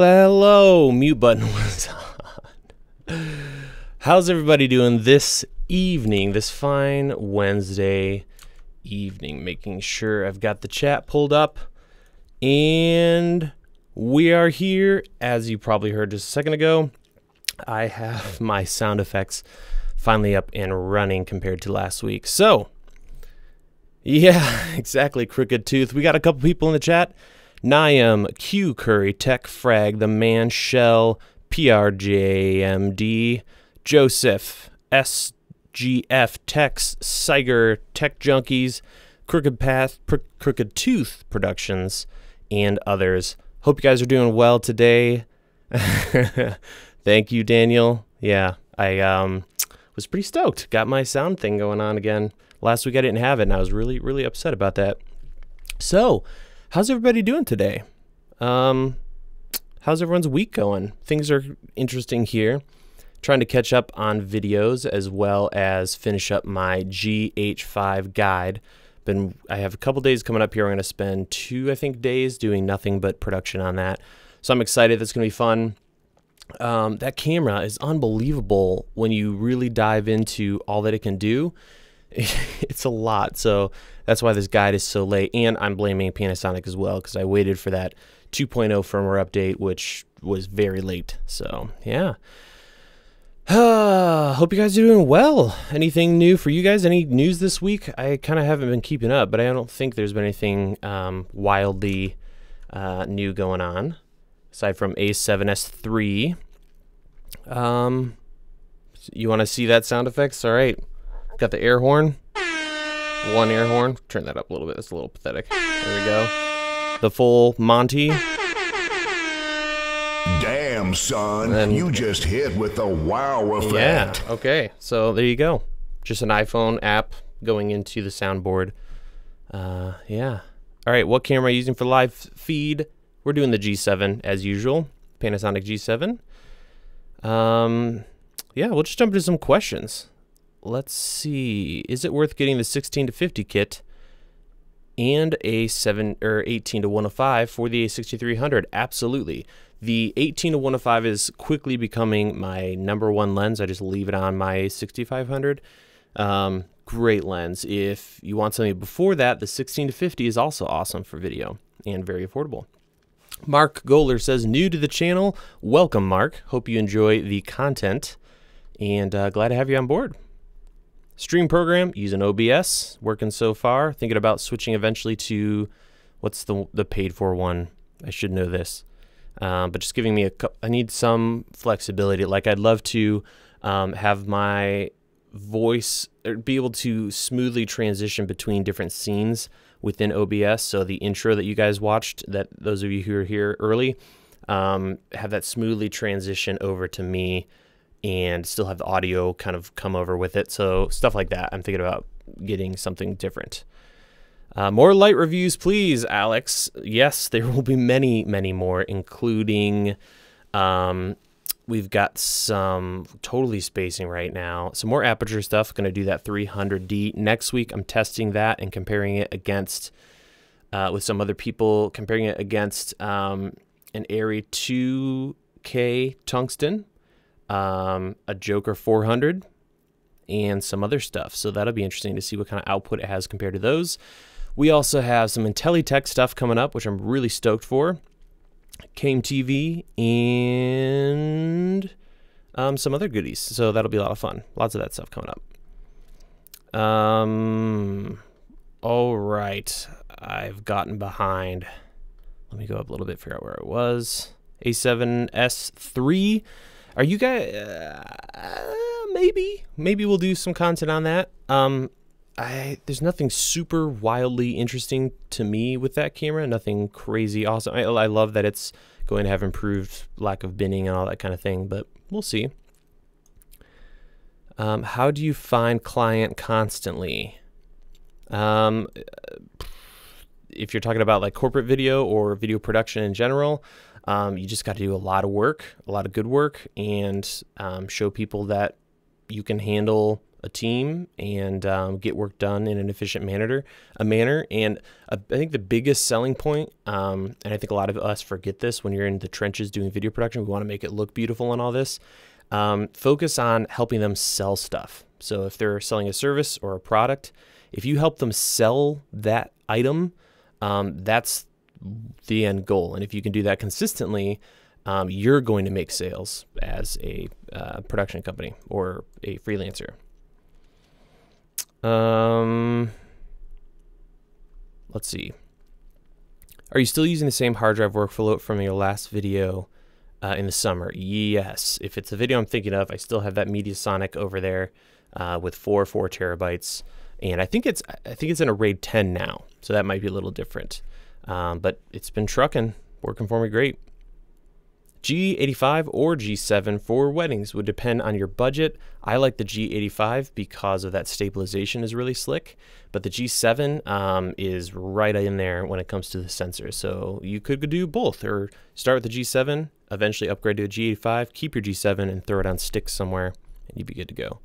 Hello, mute button was on. How's everybody doing this evening, this fine Wednesday evening? Making sure I've got the chat pulled up. And we are here, as you probably heard just a second ago. I have my sound effects finally up and running compared to last week. So, yeah, exactly, Crooked Tooth. We got a couple people in the chat. Niam, Q Curry, Tech Frag, The Man Shell, PRJMD, Joseph, SGF, Tex, Siger, Tech Junkies, Crooked Path, Crooked Tooth Productions, and others. Hope you guys are doing well today. Thank you, Daniel. Yeah, I was pretty stoked. Got my sound thing going on again. Last week I didn't have it, and I was really upset about that. So, how's everybody doing today? How's everyone's week going? Things are interesting here. Trying to catch up on videos as well as finish up my GH5 guide. I have a couple days coming up here. I'm going to spend 2, I think, days doing nothing but production on that. So I'm excited. That's going to be fun. That camera is unbelievable when you really dive into all that it can do. It's a lot. So that's why this guide is so late. And I'm blaming Panasonic as well because I waited for that 2.0 firmware update, which was very late. So, yeah. Hope you guys are doing well. Anything new for you guys? Any news this week? I kind of haven't been keeping up, but I don't think there's been anything wildly new going on aside from A7S3. You want to see that sound effects? All right. Got the air horn. One air horn. Turn that up a little bit. That's a little pathetic. There we go. The full Monty. Damn, son. You just hit with the wow effect. Yeah. Okay. So there you go. Just an iPhone app going into the soundboard. Yeah. All right. What camera are you using for live feed? We're doing the G7 as usual. Panasonic G7. Yeah. We'll just jump into some questions. Let's see. Is it worth getting the 16 to 50 kit and a 18 to 105 for the A6300? Absolutely. The 18 to 105 is quickly becoming my #1 lens. I just leave it on my 6500. Great lens. If you want something before that, the 16 to 50 is also awesome for video and very affordable. Mark Goler says, new to the channel. Welcome, Mark. Hope you enjoy the content and glad to have you on board. Stream program, using OBS, working so far. Thinking about switching eventually to, what's the paid for one? I should know this. But just giving me I need some flexibility. Like I'd love to have my voice, or be able to smoothly transition between different scenes within OBS. So the intro that you guys watched, that those of you who are here early, have that smoothly transition over to me and still have the audio kind of come over with it. So stuff like that. I'm thinking about getting something different. More light reviews, please, Alex. Yes, there will be many more, including we've got some totally spacing right now. Some more aperture stuff. Going to do that 300D. Next week, I'm testing that and comparing it against, with some other people, comparing it against an Arri 2K tungsten, a Joker 400, and some other stuff. So that'll be interesting to see what kind of output it has compared to those. We also have some IntelliTech stuff coming up, which I'm really stoked for. Came TV and some other goodies. So that'll be a lot of fun. Lots of that stuff coming up. All right. I've gotten behind. Let me go up a little bit, figure out where I was. A7S3. Are you guys, maybe we'll do some content on that. There's nothing super wildly interesting to me with that camera. Nothing crazy awesome. I love that it's going to have improved lack of binning and all that kind of thing, but we'll see. How do you find client constantly? If you're talking about like corporate video or video production in general, you just got to do a lot of work, a lot of good work, and show people that you can handle a team and get work done in an efficient manner. And I think the biggest selling point, and I think a lot of us forget this when you're in the trenches doing video production, we want to make it look beautiful and all this. Focus on helping them sell stuff. So if they're selling a service or a product, if you help them sell that item, that's the end goal. And if you can do that consistently, you're going to make sales as a production company or a freelancer. Let's see. Are you still using the same hard drive workflow from your last video in the summer? Yes. If it's a video I'm thinking of, I still have that Mediasonic over there with 4 terabytes, and I think it's in a RAID 10 now, so that might be a little different. But it's been trucking, working for me great. G85 or G7 for weddings would depend on your budget. I like the G85 because of that stabilization is really slick, but the G7 is right in there when it comes to the sensor. So you could do both, or start with the G7, eventually upgrade to a G85, keep your G7 and throw it on sticks somewhere, and you'd be good to go.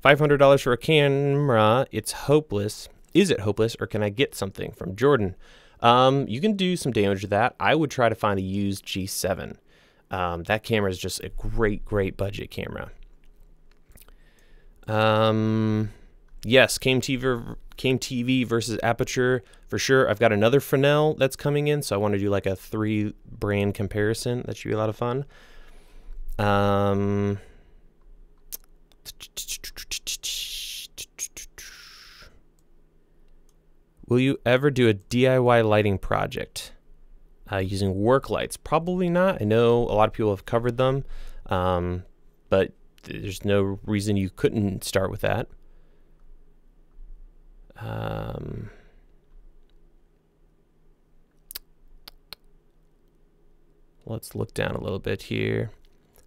$500 for a camera, it's hopeless. Is it hopeless, or can I get something? From Jordan. You can do some damage to that. I would try to find a used G7. That camera is just a great budget camera. Yes, Came TV versus Aperture for sure. I've got another Fresnel that's coming in, so I want to do like a 3-brand comparison. That should be a lot of fun. Will you ever do a DIY lighting project using work lights? Probably not. I know a lot of people have covered them, but there's no reason you couldn't start with that. Let's look down a little bit here.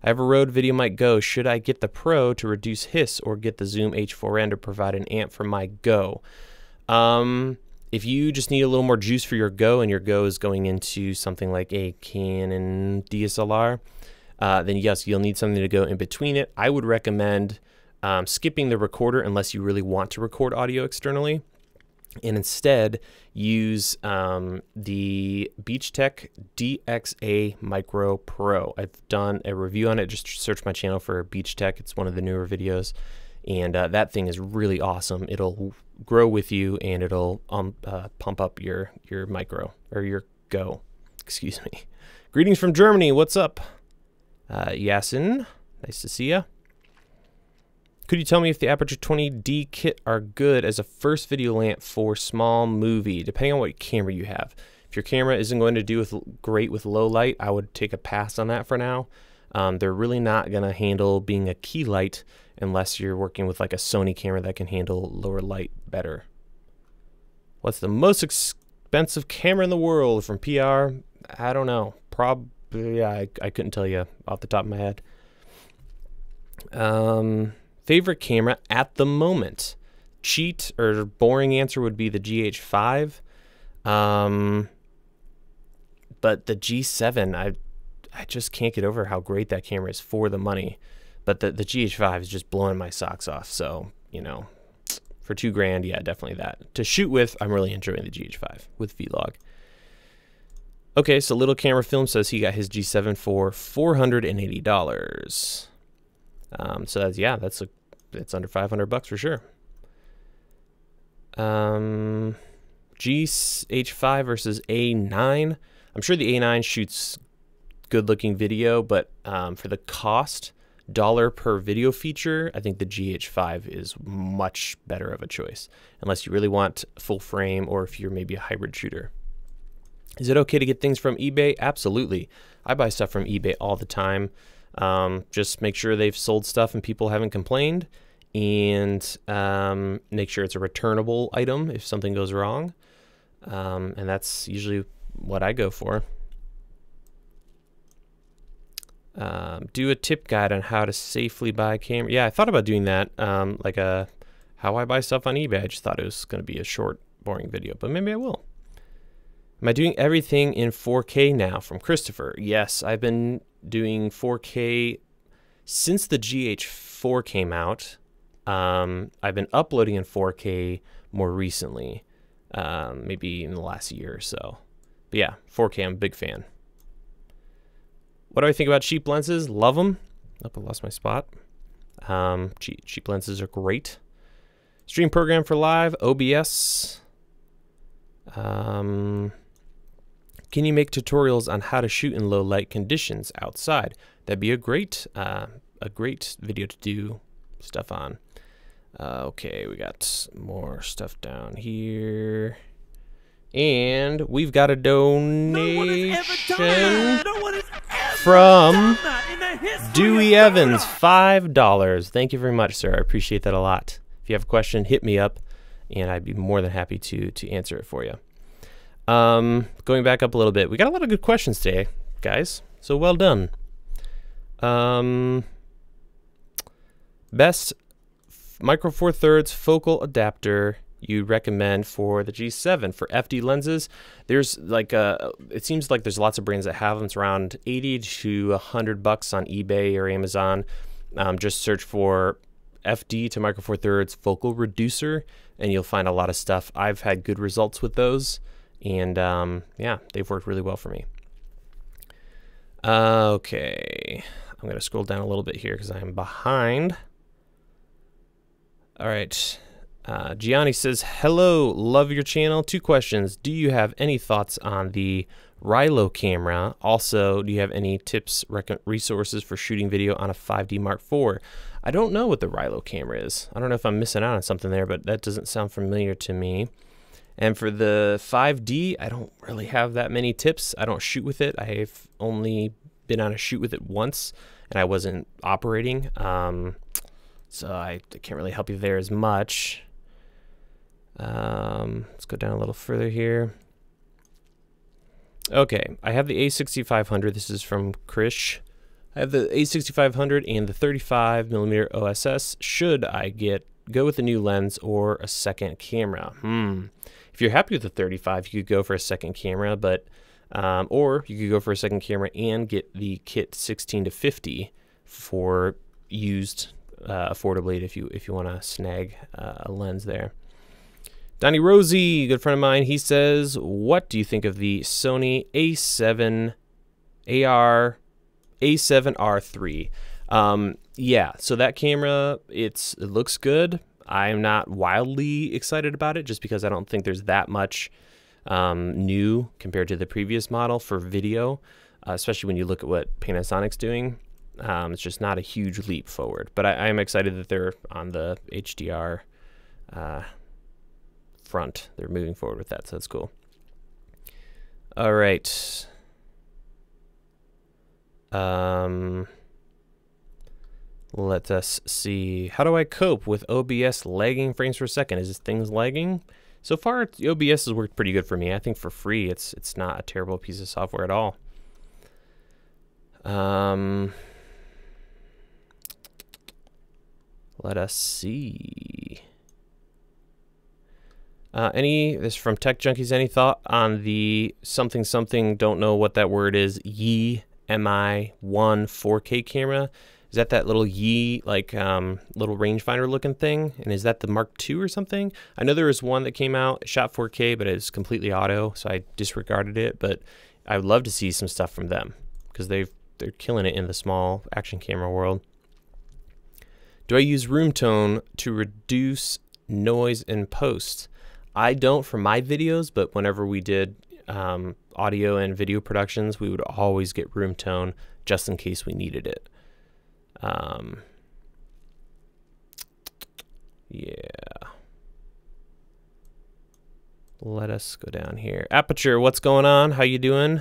I have a Rode VideoMic Go. Should I get the Pro to reduce hiss or get the Zoom H4n to provide an amp for my Go? If you just need a little more juice for your Go and your Go is going into something like a Canon DSLR, then yes, you'll need something to go in between it. I would recommend skipping the recorder unless you really want to record audio externally, and instead use the Beachtech DXA Micro Pro. I've done a review on it. Just search my channel for Beachtech. It's one of the newer videos, and that thing is really awesome. It'll grow with you, and it'll pump up your micro, or your Go, excuse me. Greetings from Germany. What's up? Yasin, nice to see ya. Could you tell me if the Aperture 20D kit are good as a first video lamp for small movie, depending on what camera you have? If your camera isn't going to do great with low light, I would take a pass on that for now. They're really not going to handle being a key light unless you're working with like a Sony camera that can handle lower light better. What's the most expensive camera in the world? From PR? I don't know. Probably, yeah, I couldn't tell you off the top of my head. Favorite camera at the moment? Cheat or boring answer would be the GH5. But the G7, I just can't get over how great that camera is for the money. But the GH5 is just blowing my socks off. So, you know, for $2,000, yeah, definitely that. To shoot with, I'm really enjoying the GH5 with Vlog. Okay, so Little Camera Film says he got his G7 for $480. So that's, yeah, that's under $500 for sure. GH5 versus A9. I'm sure the A9 shoots good looking video, but for the cost, dollar per video feature, I think the GH5 is much better of a choice, unless you really want full frame or if you're maybe a hybrid shooter. Is it okay to get things from eBay? Absolutely. I buy stuff from eBay all the time. Just make sure they've sold stuff and people haven't complained, and make sure it's a returnable item if something goes wrong. And that's usually what I go for. Do a tip guide on how to safely buy a camera. Yeah, I thought about doing that, like how I buy stuff on eBay. I just thought it was going to be a short, boring video, but maybe I will. Am I doing everything in 4K now? From Christopher. Yes, I've been doing 4K since the GH4 came out. I've been uploading in 4K more recently, maybe in the last year or so. But yeah, 4K, I'm a big fan. What do I think about cheap lenses? Love them. Oh, I lost my spot. Cheap lenses are great. Stream program for live, OBS. Can you make tutorials on how to shoot in low light conditions outside? That'd be a great video to do stuff on. Okay, we got more stuff down here. And we've got a donation from Dewey Evans, $5. Thank you very much, sir. I appreciate that a lot. If you have a question, hit me up, and I'd be more than happy to answer it for you. Going back up a little bit, we got a lot of good questions today, guys. So well done. Best micro four thirds focal adapter you recommend for the G7 for FD lenses. There's like it seems like there's lots of brands that have them. It's around 80 to 100 bucks on eBay or Amazon. Just search for FD to micro four thirds focal reducer, and you'll find a lot of stuff. I've had good results with those, and yeah, they've worked really well for me. Okay, I'm gonna scroll down a little bit here because I'm behind. All right. Gianni says, hello, love your channel. 2 questions. Do you have any thoughts on the Rilo camera? Also, do you have any tips, resources for shooting video on a 5D Mark IV? I don't know what the Rilo camera is. I don't know if I'm missing out on something there, but that doesn't sound familiar to me. And for the 5D, I don't really have that many tips. I don't shoot with it. I've only been on a shoot with it once, and I wasn't operating. So I can't really help you there as much. Let's go down a little further here. Okay, I have the A6500. This is from Krish. I have the A6500 and the 35mm OSS. Should I go with a new lens or a second camera? If you're happy with the 35, you could go for a second camera, but or you could go for a second camera and get the kit 16 to 50 for used affordably if you want to snag a lens there. Donnie Rosie, good friend of mine, he says, what do you think of the Sony A7R3? Yeah, so that camera, it looks good. I'm not wildly excited about it just because I don't think there's that much new compared to the previous model for video, especially when you look at what Panasonic's doing. It's just not a huge leap forward, but I am excited that they're on the HDR front. They're moving forward with that, so that's cool. All right. Let us see. How do I cope with OBS lagging frames per second? Is this things lagging? So far, the OBS has worked pretty good for me. I think for free, it's not a terrible piece of software at all. Let us see. This is from Tech Junkies. Any thought on the something, don't know what that word is, Yi Mi 1 4K camera? Is that little Yi, like, little rangefinder looking thing? And is that the Mark II or something? I know there was one that came out, it shot 4K, but it's completely auto, so I disregarded it. But I would love to see some stuff from them because they're killing it in the small action camera world. Do I use room tone to reduce noise in post? I don't for my videos, but whenever we did audio and video productions, we would always get room tone just in case we needed it. Yeah. Let us go down here. Aperture, what's going on? How you doing?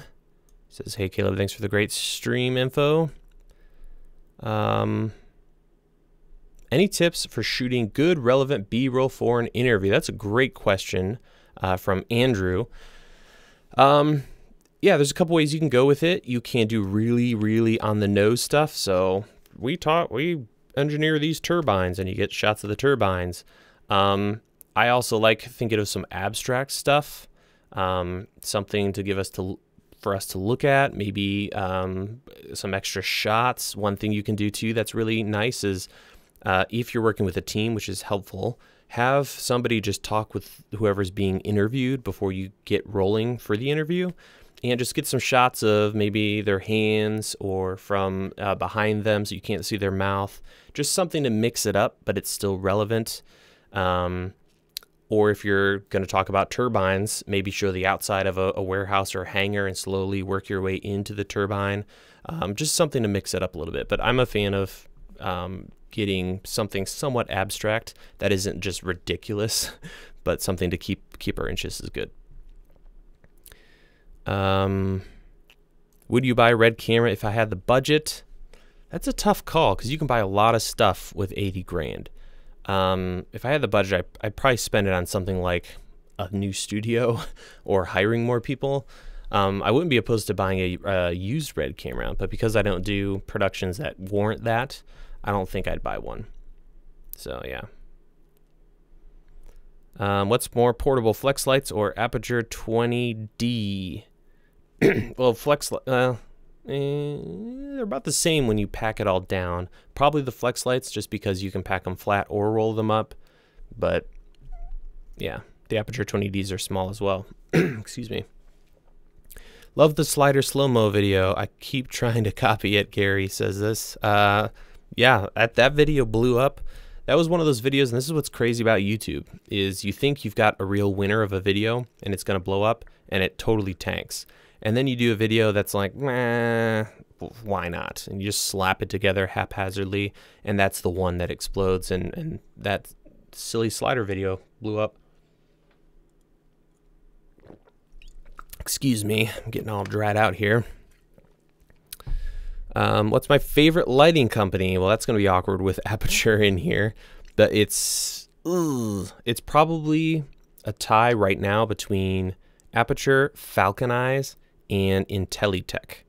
Says, hey Caleb, thanks for the great stream info. Any tips for shooting good, relevant B-roll for an interview? That's a great question from Andrew. Yeah, there's a couple ways you can go with it. You can do really, really on the nose stuff. So we engineer these turbines, and you get shots of the turbines. I also like thinking of some abstract stuff, something to give us for us to look at. Maybe some extra shots. One thing you can do too that's really nice is If you're working with a team, which is helpful, have somebody just talk with whoever's being interviewed before you get rolling for the interview, and just get some shots of maybe their hands or from behind them so you can't see their mouth. Just something to mix it up, but it's still relevant. Or if you're going to talk about turbines, maybe show the outside of a warehouse or a hangar and slowly work your way into the turbine. Just something to mix it up a little bit. But I'm a fan of getting something somewhat abstract that isn't just ridiculous, but something to keep our interest is good. Would you buy a red camera if I had the budget? That's a tough call because you can buy a lot of stuff with 80 grand. If I had the budget, I'd probably spend it on something like a new studio or hiring more people. I wouldn't be opposed to buying a used red camera, but because I don't do productions that warrant that, I don't think I'd buy one. So yeah. What's more portable, flex lights or Aperture 20D? Well, they're about the same when you pack it all down. Probably the flex lights, just because you can pack them flat or roll them up. But yeah, the Aperture 20Ds are small as well. Excuse me. Love the slider slow-mo video. I keep trying to copy it, Gary says this. Yeah, that video blew up. That was one of those videos, and this is what's crazy about YouTube, is you think you've got a real winner of a video, and it's going to blow up, and it totally tanks. And then you do a video that's like, nah, why not? And you just slap it together haphazardly, and that's the one that explodes, and that silly slider video blew up. Excuse me, I'm getting all dried out here. What's my favorite lighting company? Well, that's going to be awkward with Aperture in here, but it's probably a tie right now between Aperture, Falcon Eyes, and Intelitech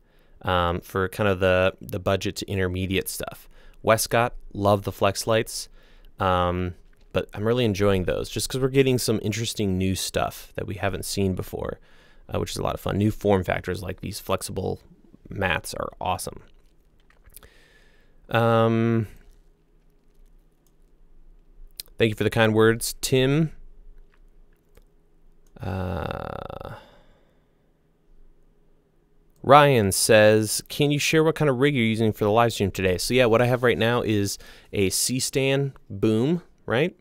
for kind of the budget to intermediate stuff. Westcott, love the flex lights, but I'm really enjoying those just because we're getting some interesting new stuff that we haven't seen before, which is a lot of fun. New form factors like these flexible mats are awesome. Thank you for the kind words, Tim. Ryan says, can you share what kind of rig you're using for the live stream today? So yeah, what I have right now is a C-stand boom, right?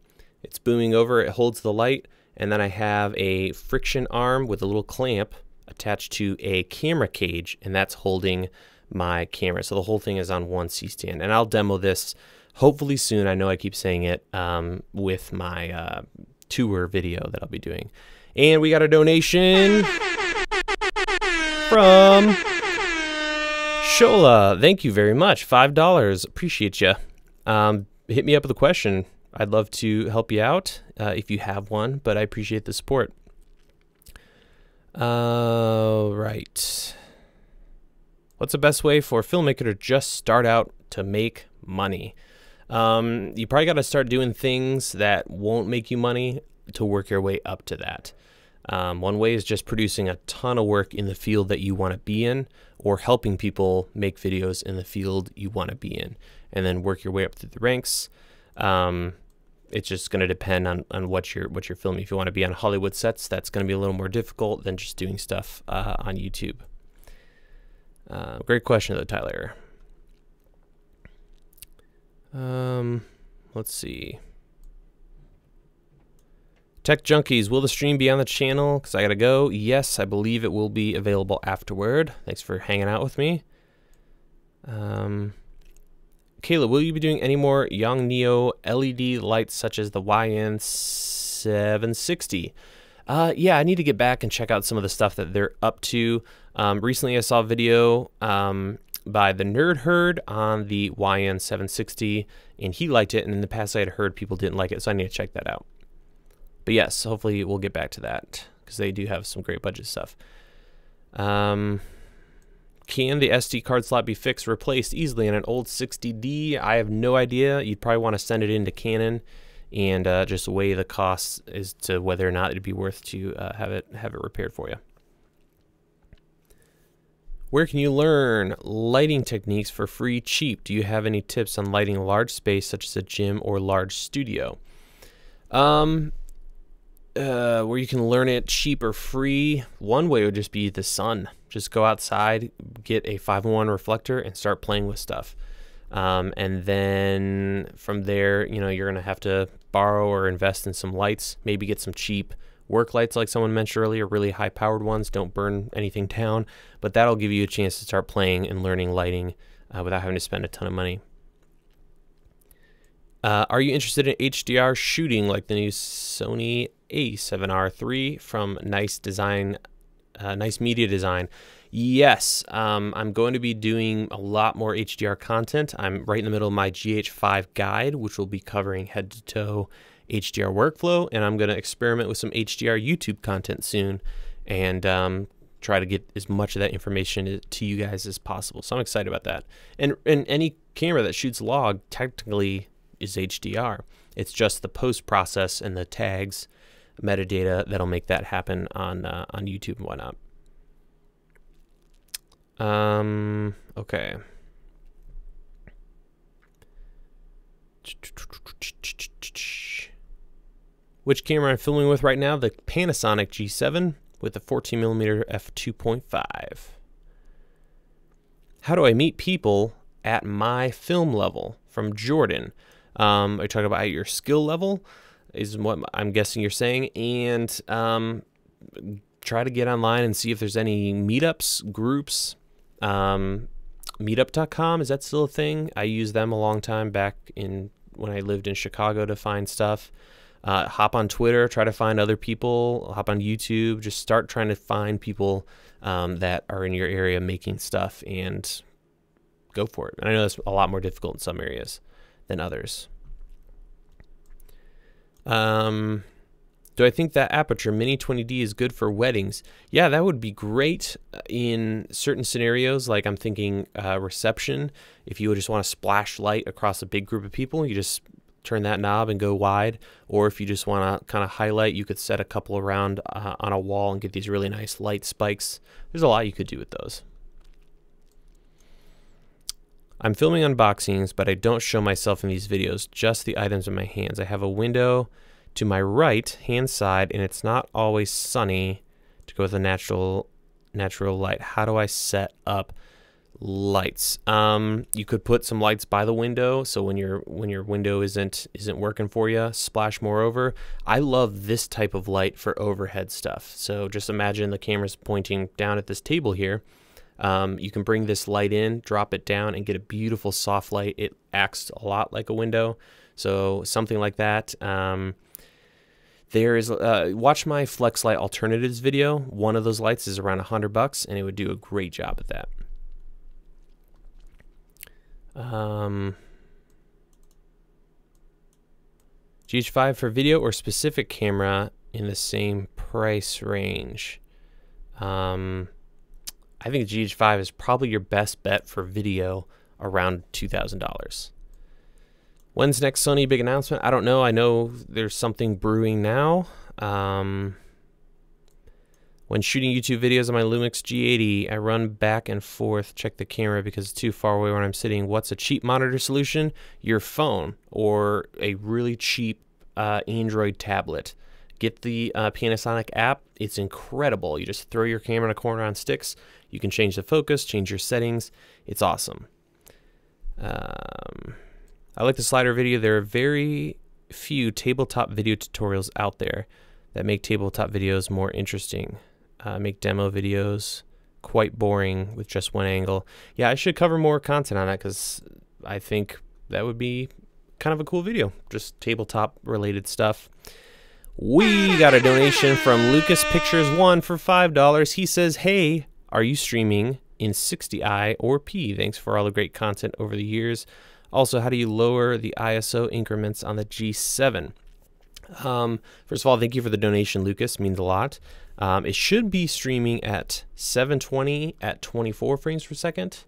It's booming over, it holds the light, and then I have a friction arm with a little clamp attached to a camera cage, and that's holding my camera. So the whole thing is on one C-stand, and I'll demo this hopefully soon. I know I keep saying it with my tour video that I'll be doing. And we got a donation from Shola. Thank you very much. $5. Appreciate you. Hit me up with a question. I'd love to help you out if you have one, but I appreciate the support. Right. What's the best way for a filmmaker to just start out to make money? You probably got to start doing things that won't make you money to work your way up to that. One way is just producing a ton of work in the field that you want to be in, or helping people make videos in the field you want to be in, and then work your way up through the ranks. It's just going to depend on what you're filming. If you want to be on Hollywood sets, that's going to be a little more difficult than just doing stuff on YouTube. Great question though, Tyler. Let's see. Tech Junkies, will the stream be on the channel? Because I gotta go. Yes, I believe it will be available afterward. Thanks for hanging out with me. Kayla, will you be doing any more Yongnuo LED lights such as the YN760? Yeah, I need to get back and check out some of the stuff that they're up to. Recently I saw a video by the Nerd Herd on the YN760, and he liked it, and in the past I had heard people didn't like it, so I need to check that out. But yes, hopefully we'll get back to that, because they do have some great budget stuff. Can the SD card slot be fixed or replaced easily in an old 60D? I have no idea. You'd probably want to send it into Canon and just weigh the costs as to whether or not it'd be worth to have it repaired for you. Where can you learn lighting techniques for free, cheap? Do you have any tips on lighting a large space such as a gym or large studio? Where you can learn it cheap or free, one way would just be the sun. Just go outside, get a 5-in-1 reflector, and start playing with stuff. And then from there, you know, you're going to have to borrow or invest in some lights, maybe get some cheap work lights like someone mentioned earlier, really high-powered ones, don't burn anything down, but that'll give you a chance to start playing and learning lighting without having to spend a ton of money. Are you interested in HDR shooting like the new Sony A7R III from Nice Media Design? Yes, I'm going to be doing a lot more HDR content. I'm right in the middle of my GH5 guide, which will be covering head-to-toe HDR workflow, and I'm going to experiment with some HDR YouTube content soon and try to get as much of that information to you guys as possible. So I'm excited about that. And any camera that shoots log technically is HDR. It's just the post process and the tags, metadata that'll make that happen on YouTube and whatnot. Okay. Which camera I'm filming with right now? The Panasonic G7 with a 14mm f2.5. How do I meet people at my film level? From Jordan. Are you talking about your skill level? Is what I'm guessing you're saying. And try to get online and see if there's any meetups, groups. Meetup.com, is that still a thing? I used them a long time back when I lived in Chicago to find stuff. Hop on Twitter, try to find other people, hop on YouTube, just start trying to find people that are in your area making stuff and go for it. And I know that's a lot more difficult in some areas than others. Do I think that aperture Mini 20D is good for weddings? Yeah, that would be great in certain scenarios. Like I'm thinking reception. If you would just want to splash light across a big group of people, you just turn that knob and go wide. Or if you just want to kind of highlight, you could set a couple around on a wall and get these really nice light spikes. There's a lot you could do with those. I'm filming unboxings, but I don't show myself in these videos, just the items in my hands. I have a window to my right hand side, and it's not always sunny to go with a natural light. How do I set up lights? You could put some lights by the window, so when your window isn't working for you, splash more over. I love this type of light for overhead stuff. So just imagine the camera's pointing down at this table here. You can bring this light in, drop it down, and get a beautiful soft light. It acts a lot like a window, so something like that. There is watch my Flex Light Alternatives video. One of those lights is around $100, and it would do a great job at that. GH5 for video or specific camera in the same price range? I think the GH5 is probably your best bet for video around $2,000. When's next Sony big announcement? I don't know. I know there's something brewing now. When shooting YouTube videos on my Lumix G80, I run back and forth, check the camera because it's too far away when I'm sitting. What's a cheap monitor solution? Your phone or a really cheap Android tablet. Get the Panasonic app. It's incredible. You just throw your camera in a corner on sticks. You can change the focus, change your settings. It's awesome. I like the slider video. There are very few tabletop video tutorials out there that make tabletop videos more interesting. Make demo videos quite boring with just one angle. Yeah, I should cover more content on that because I think that would be kind of a cool video. Just tabletop related stuff. We got a donation from Lucas Pictures 1 for $5. He says, hey, are you streaming in 60i or P? Thanks for all the great content over the years. Also, how do you lower the ISO increments on the G7? First of all, thank you for the donation, Lucas. It means a lot. It should be streaming at 720 at 24 frames per second.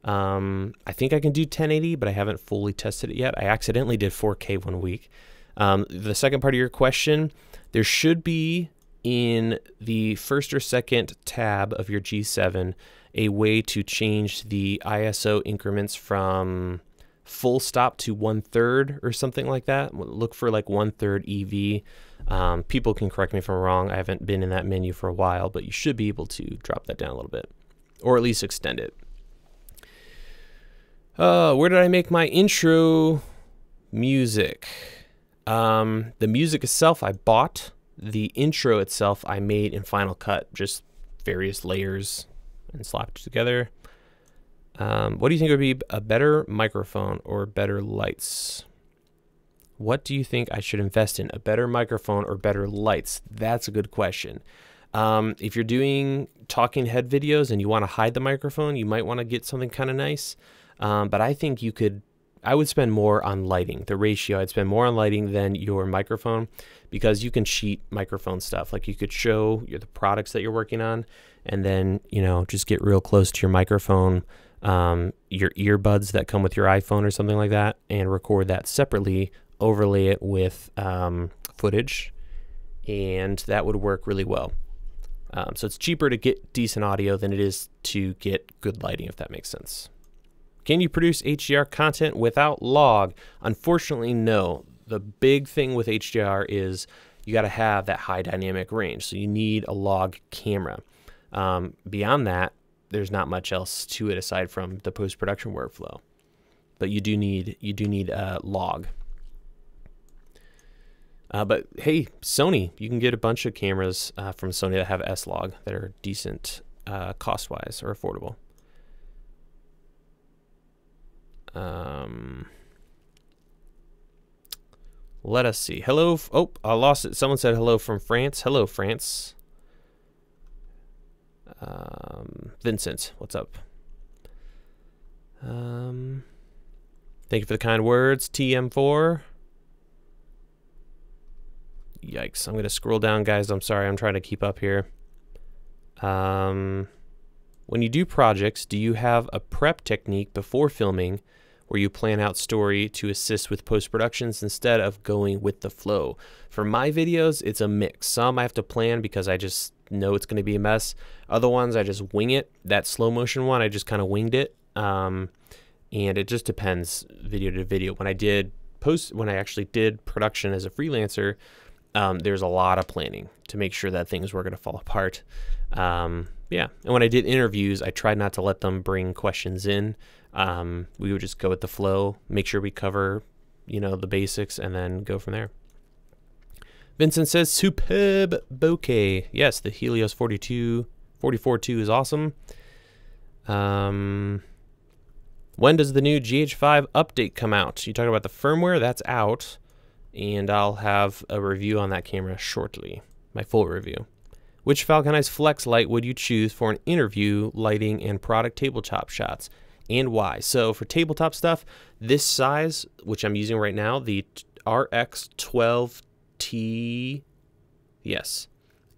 I think I can do 1080, but I haven't fully tested it yet. I accidentally did 4K one week. The second part of your question, there should be in the first or second tab of your G7 a way to change the ISO increments from full stop to 1/3 or something like that. Look for like 1/3 EV. People can correct me if I'm wrong. I haven't been in that menu for a while, but you should be able to drop that down a little bit, or at least extend it. Where did I make my intro music? The music itself I bought. The intro itself I made in Final Cut, just various layers and slapped together. What do you think would be a better microphone or better lights? What do you think I should invest in? A better microphone or better lights? That's a good question. If you're doing talking head videos and you want to hide the microphone, you might want to get something kind of nice. But I think I would spend more on lighting. The ratio, I'd spend more on lighting than your microphone, because you can cheat microphone stuff. Like you could show the products that you're working on, and then, just get real close to your microphone, your earbuds that come with your iPhone or something like that, and record that separately, overlay it with footage, and that would work really well. So it's cheaper to get decent audio than it is to get good lighting, if that makes sense. Can you produce HDR content without log? Unfortunately, no. The big thing with HDR is you got to have that high dynamic range, so you need a log camera. Beyond that, there's not much else to it aside from the post-production workflow. But you do need log. But hey, Sony, you can get a bunch of cameras from Sony that have S-Log that are decent cost-wise or affordable. Let us see. Hello. Oh, I lost it. Someone said hello from France. Hello, France. Vincent, what's up? Thank you for the kind words. TM4. Yikes. I'm going to scroll down, guys. I'm sorry. I'm trying to keep up here. When you do projects, do you have a prep technique before filming where you plan out story to assist with post-productions instead of going with the flow? For my videos, it's a mix. Some I have to plan because I just know it's going to be a mess. Other ones, I just wing it. That slow motion one, I just kind of winged it. And it just depends video to video. When I actually did production as a freelancer, there's a lot of planning to make sure that things were going to fall apart. Yeah, and when I did interviews, I tried not to let them bring questions in. We would just go with the flow, make sure we cover, the basics, and then go from there. Vincent says, superb bokeh. Yes, the Helios 44.2 is awesome. When does the new GH5 update come out? You talking about the firmware? That's out, and I'll have a review on that camera shortly, my full review. Which Falconized Flex light would you choose for an interview, lighting, and product tabletop shots, and why? So for tabletop stuff, this size, which I'm using right now, the RX12T, yes,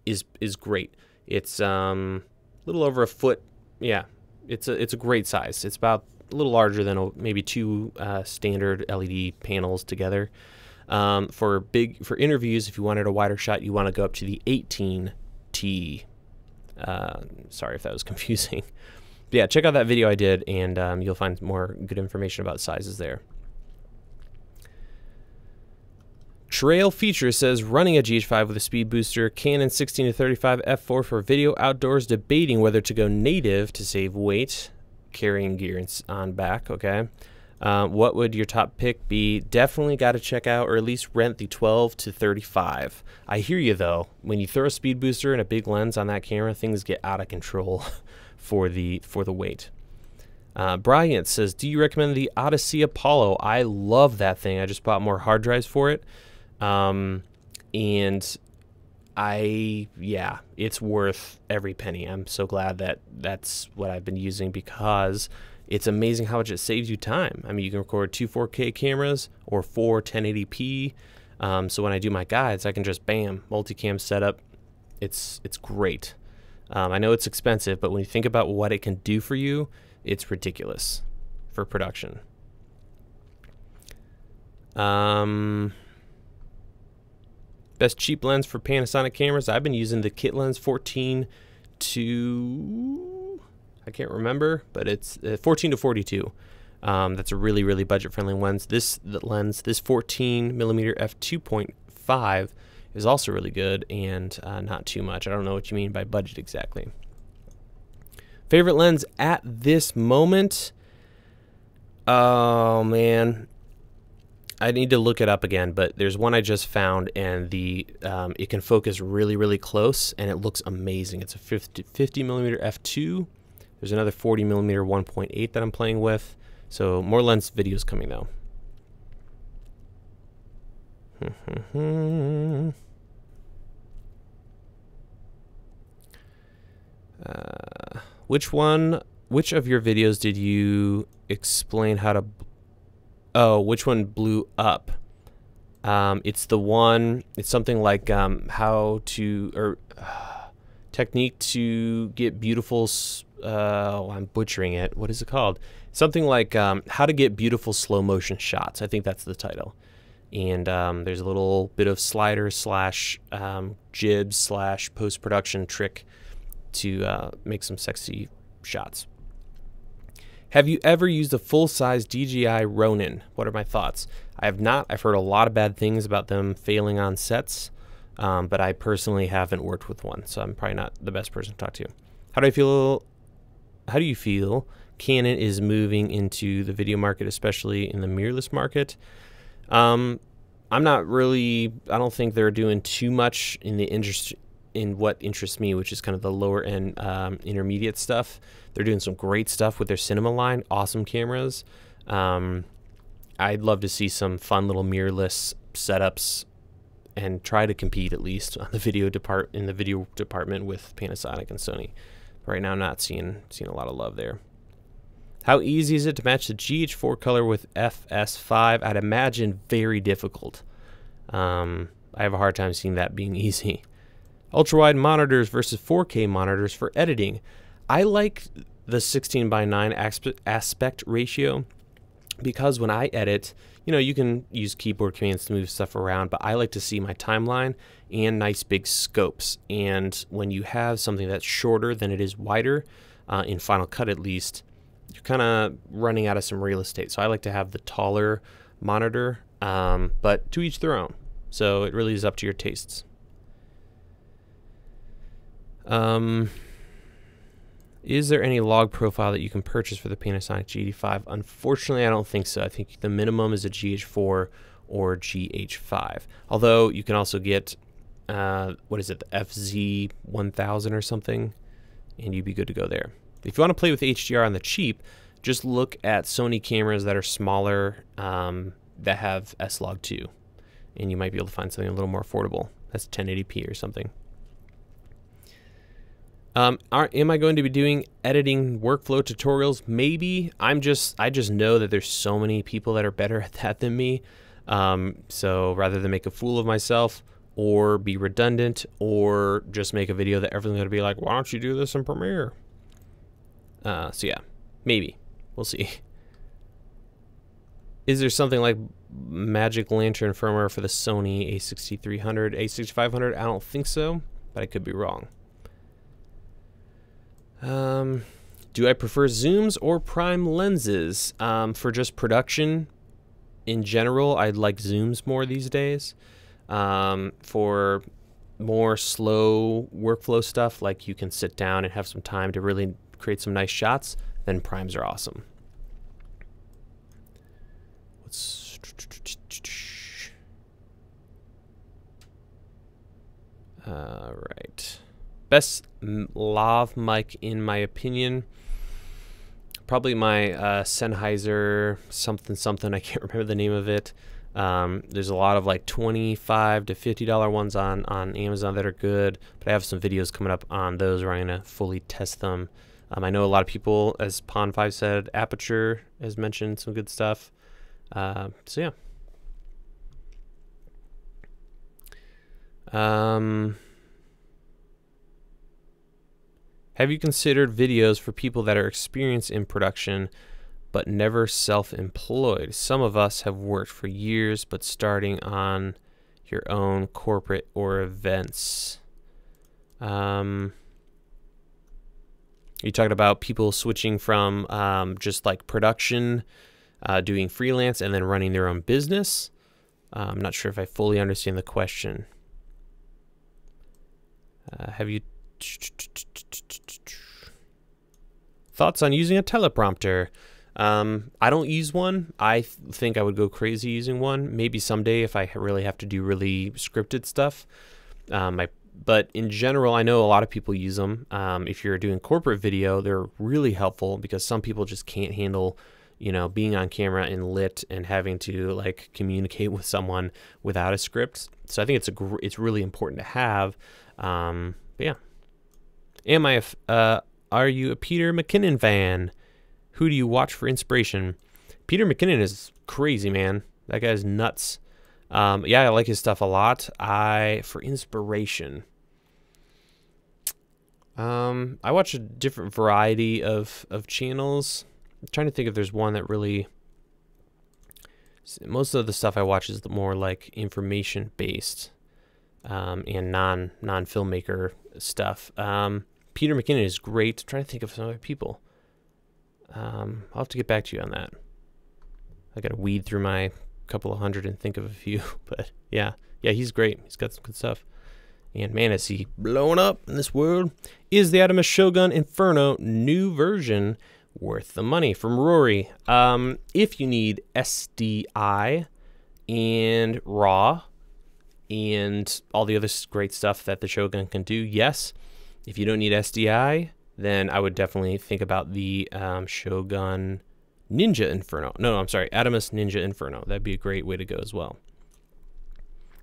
is great. It's a little over a foot. Yeah, it's a great size. It's about a little larger than maybe two standard LED panels together. For interviews, if you wanted a wider shot, you want to go up to the 18T. Sorry if that was confusing. But yeah, check out that video I did, and you'll find more good information about sizes there. Trail Feature says, running a GH5 with a speed booster, Canon 16-35 f4 for video outdoors, debating whether to go native to save weight, carrying gear on back, okay? What would your top pick be? Definitely got to check out or at least rent the 12-35. I hear you though. When you throw a speed booster and a big lens on that camera, things get out of control for the weight. Bryant says, do you recommend the Odyssey Apollo? I love that thing. I just bought more hard drives for it. And yeah, it's worth every penny. I'm so glad that that's what I've been using, because it's amazing how much it saves you time. I mean, you can record 2 4K cameras or 4 1080p. So when I do my guides, I can just bam, multicam setup. It's great. I know it's expensive, but when you think about what it can do for you, it's ridiculous for production. Best cheap lens for Panasonic cameras. I've been using the kit lens 14 to, I can't remember, but it's 14 to 42. That's a really, really budget-friendly lens. This 14 millimeter f2.5 is also really good and not too much. I don't know what you mean by budget exactly. Favorite lens at this moment? Oh man, I need to look it up again, but there's one I just found, and it can focus really, really close, and it looks amazing. It's a 50 millimeter f2. There's another 40 millimeter 1.8 that I'm playing with. So more lens videos coming though. Which of your videos did you explain how to? Oh, which one blew up? It's the one. It's something like how to technique to get beautiful. I'm butchering it. What is it called? Something like how to get beautiful slow motion shots. I think that's the title. And there's a little bit of slider / jib / post-production trick to make some sexy shots. Have you ever used a full-size DJI Ronin? What are my thoughts? I have not. I've heard a lot of bad things about them failing on sets, but I personally haven't worked with one, so I'm probably not the best person to talk to. How do you feel Canon is moving into the video market, especially in the mirrorless market? I'm not really. I don't think they're doing too much in what interests me, which is kind of the lower end intermediate stuff. They're doing some great stuff with their cinema line, awesome cameras. I'd love to see some fun little mirrorless setups and try to compete at least on the video department with Panasonic and Sony. Right now, I'm not seeing a lot of love there. How easy is it to match the GH4 color with FS5? I'd imagine very difficult. I have a hard time seeing that being easy. Ultra-wide monitors versus 4K monitors for editing. I like the 16:9 aspect ratio because when I edit, you can use keyboard commands to move stuff around, but I like to see my timeline and nice big scopes. And when you have something that's shorter than it is wider, in Final Cut at least, you're kind of running out of some real estate. So I like to have the taller monitor, but to each their own. So it really is up to your tastes. Is there any log profile that you can purchase for the Panasonic GT5? Unfortunately, I don't think so. I think the minimum is a GH4 or GH5. Although you can also get, what is it, the FZ1000 or something, and you'd be good to go there. If you want to play with HDR on the cheap, just look at Sony cameras that are smaller that have S-Log2, and you might be able to find something a little more affordable. That's 1080p or something. Am I going to be doing editing workflow tutorials? Maybe. I just know that there's so many people that are better at that than me. So rather than make a fool of myself or be redundant or just make a video that everyone's going to be like, why don't you do this in Premiere? So yeah, maybe. We'll see. Is there something like Magic Lantern firmware for the Sony a6300, a6500? I don't think so, but I could be wrong. Do I prefer zooms or prime lenses? For just production in general, I like zooms more these days. For more slow workflow stuff, like you can sit down and have some time to really create some nice shots, then primes are awesome. All right. Best lav mic in my opinion, probably my Sennheiser something. I can't remember the name of it. There's a lot of like $25 to $50 ones on Amazon that are good, but I have some videos coming up on those where I'm gonna fully test them. I know a lot of people, as Pon5 said, Aperture has mentioned some good stuff. So yeah. Have you considered videos for people that are experienced in production but never self-employed? Some of us have worked for years, but starting on your own corporate or events. You talked about people switching from just like production, doing freelance, and then running their own business. I'm not sure if I fully understand the question. Have you thoughts on using a teleprompter? I don't use one. I think I would go crazy using one. Maybe someday if I really have to do really scripted stuff. But in general, I know a lot of people use them. If you're doing corporate video, they're really helpful because some people just can't handle, you know, being on camera and lit and having to like communicate with someone without a script. So I think it's really important to have. But yeah. Are you a Peter McKinnon fan? Who do you watch for inspiration? Peter McKinnon is crazy, man. That guy's nuts. Yeah, I like his stuff a lot. For inspiration, I watch a different variety of channels. I'm trying to think if there's one that really. Most of the stuff I watch is more like information based, and non filmmaker stuff. Peter McKinnon is great. I'm trying to think of some other people. I'll have to get back to you on that. I got to weed through my couple of hundred and think of a few, but yeah, he's great. He's got some good stuff. And man, is he blowing up in this world. Is the Adamus Shogun Inferno new version worth the money? From Rory. If you need SDI and RAW and all the other great stuff that the Shogun can do, yes. If you don't need SDI, then I would definitely think about the Shogun Ninja Inferno. No, I'm sorry, Adamus Ninja Inferno. That'd be a great way to go as well.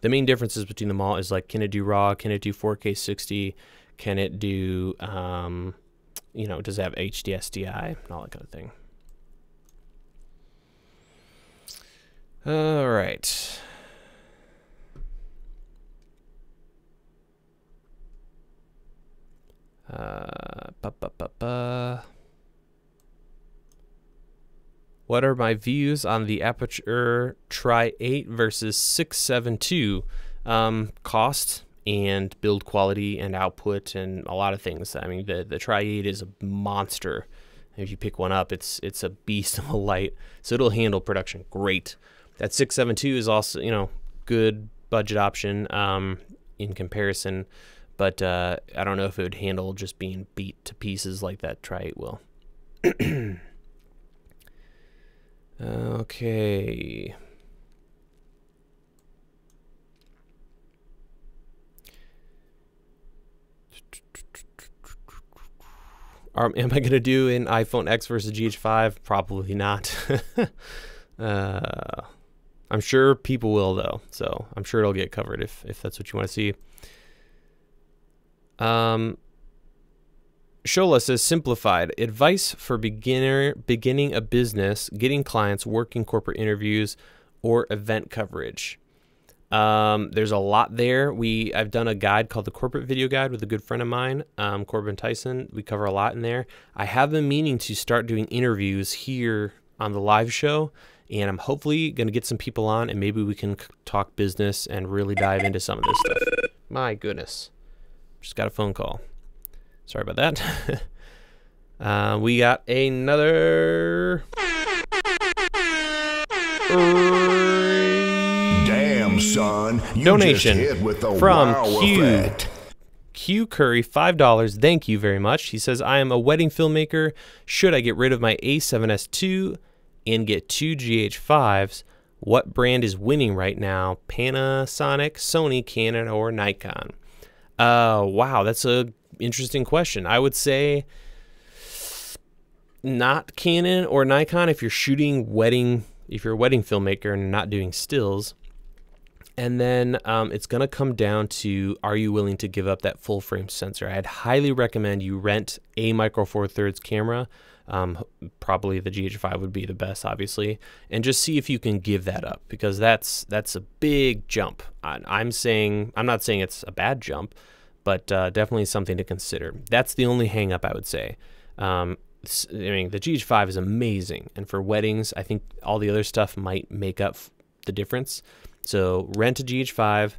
The main differences between them all is like, can it do RAW? Can it do 4K 60? Can it do, you know, does it have HD SDI? And all that kind of thing. All right. What are my views on the Aperture Tri-8 versus 672? Cost and build quality and output and a lot of things. I mean, the Tri-8 is a monster. If you pick one up, it's a beast of a light, so it'll handle production great. That 672 is also, you know, good budget option in comparison. But I don't know if it would handle just being beat to pieces like that Tri-8 will. Okay. Am I going to do an iPhone X versus GH5? Probably not. I'm sure people will, though. So I'm sure it'll get covered if that's what you want to see. Shola says, simplified advice for beginning a business, getting clients, working corporate interviews, or event coverage. There's a lot there. I've done a guide called the Corporate Video Guide with a good friend of mine, Corbin Tyson. We cover a lot in there. I have been meaning to start doing interviews here on the live show, and I'm hopefully going to get some people on, and maybe we can talk business and really dive into some of this stuff. My goodness. Just got a phone call. Sorry about that. We got another Damn, son. You donation just hit with the from wow Q. effect. Q Curry, $5. Thank you very much. He says, I am a wedding filmmaker. Should I get rid of my A7S II and get 2 GH5s? What brand is winning right now? Panasonic, Sony, Canon, or Nikon? Wow, that's a interesting question. I would say not Canon or Nikon if you're shooting if you're a wedding filmmaker and not doing stills. And then it's going to come down to, are you willing to give up that full frame sensor? I'd highly recommend you rent a Micro Four Thirds camera. Probably the GH5 would be the best, obviously, and just see if you can give that up, because that's a big jump. I'm not saying it's a bad jump, but definitely something to consider. That's the only hang up I would say. I mean, the GH5 is amazing, and for weddings, I think all the other stuff might make up the difference. So rent a GH5,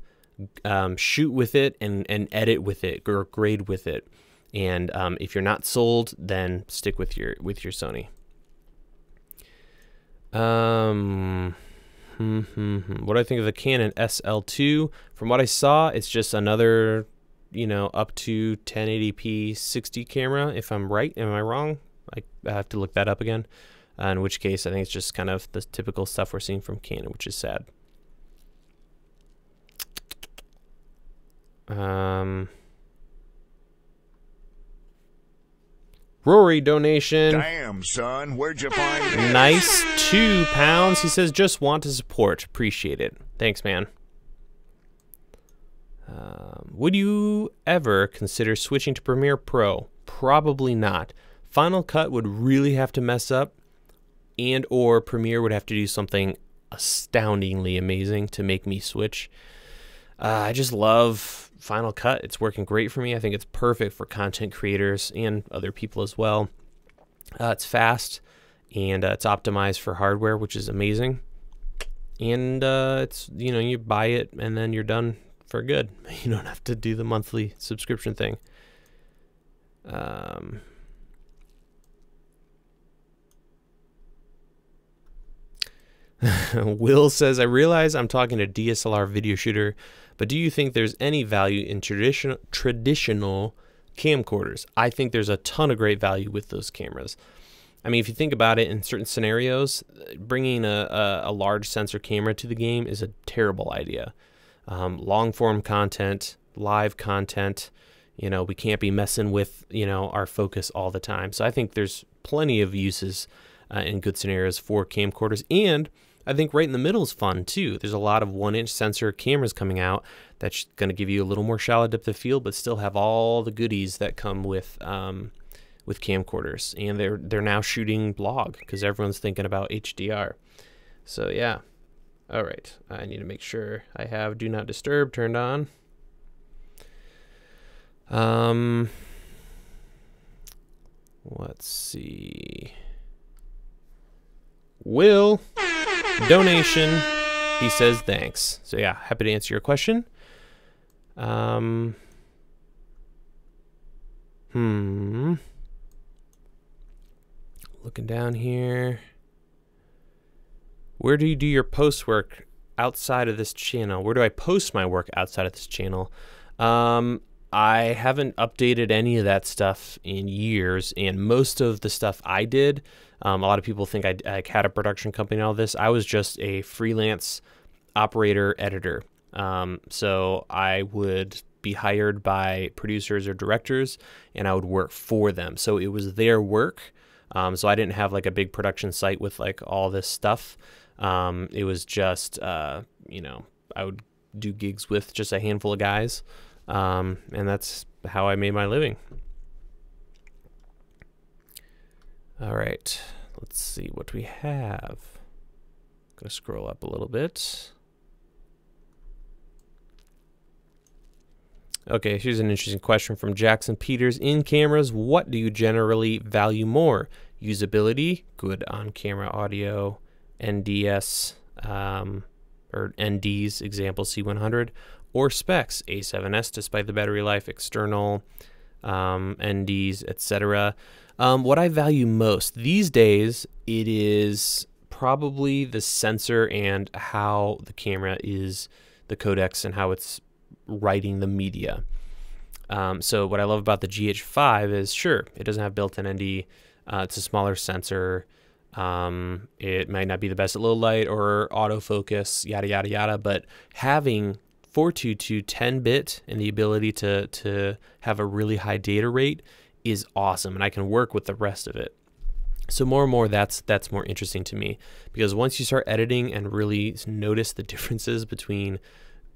shoot with it, and edit with it, or grade with it. And if you're not sold, then stick with your Sony. What do I think of the Canon SL2? From what I saw, it's just another, you know, up to 1080p 60 camera. If I'm right, am I wrong? I have to look that up again. In which case, I think it's just kind of the typical stuff we're seeing from Canon, which is sad. Rory donation. Damn, son, where'd you find this? Nice, £2. He says, just want to support. Appreciate it. Thanks, man. Would you ever consider switching to Premiere Pro? Probably not. Final Cut would really have to mess up, and or Premiere would have to do something astoundingly amazing to make me switch. I just love Final Cut. It's working great for me. I think it's perfect for content creators and other people as well. It's fast, and it's optimized for hardware, which is amazing. And it's, you know, you buy it and then you're done for good. You don't have to do the monthly subscription thing. Will says, I realize I'm talking to DSLR video shooter, but do you think there's any value in traditional camcorders? I think there's a ton of great value with those cameras. I mean, if you think about it, in certain scenarios, bringing a large sensor camera to the game is a terrible idea. Long form content, live content, you know, we can't be messing with, you know, our focus all the time. So I think there's plenty of uses in good scenarios for camcorders. And I think right in the middle is fun too. There's a lot of 1-inch sensor cameras coming out that's going to give you a little more shallow depth of field, but still have all the goodies that come with camcorders. And they're now shooting blog because everyone's thinking about HDR. So yeah. All right. I need to make sure I have Do Not Disturb turned on. Let's see. Will donation. He says thanks. So yeah, happy to answer your question. Looking down here. Where do you do your post work outside of this channel? Where do I post my work outside of this channel? I haven't updated any of that stuff in years, and most of the stuff I did, a lot of people think I had a production company and all this. I was just a freelance operator editor. So I would be hired by producers or directors, and I would work for them. So it was their work. So I didn't have like a big production site with like all this stuff. It was just, you know, I would do gigs with just a handful of guys. And that's how I made my living. All right, let's see what we have. Gonna scroll up a little bit. Okay, here's an interesting question from Jackson Peters. In cameras, what do you generally value more? Usability, good on-camera audio, NDS, or NDs, example C100, or specs, A7S despite the battery life, external, NDs, etc. What I value most these days, it is probably the sensor and how the camera is, the codecs and how it's writing the media. So what I love about the GH5 is, sure, it doesn't have built-in ND. It's a smaller sensor. It might not be the best at low light or autofocus, yada, yada, yada, but having 422 10-bit and the ability to have a really high data rate is awesome, and I can work with the rest of it. So more and more, that's more interesting to me, because once you start editing and really notice the differences between